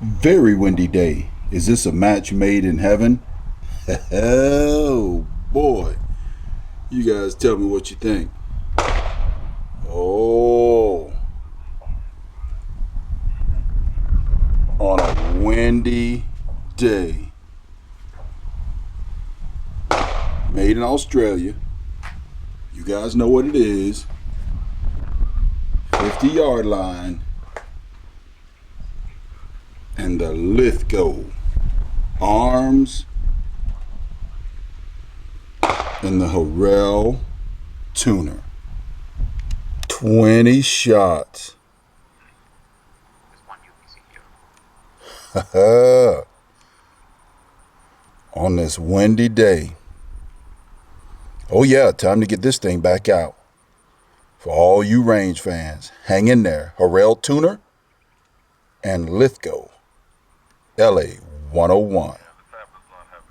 Very windy day. Is this a match made in heaven? Oh boy. You guys tell me what you think. Oh. On a windy day. Made in Australia. You guys know what it is. 50-yard line. And the Lithgow arms and the Harrell tuner. 20 shots. On this windy day. Oh yeah, time to get this thing back out. For all you range fans, hang in there. Harrell tuner and Lithgow LA101.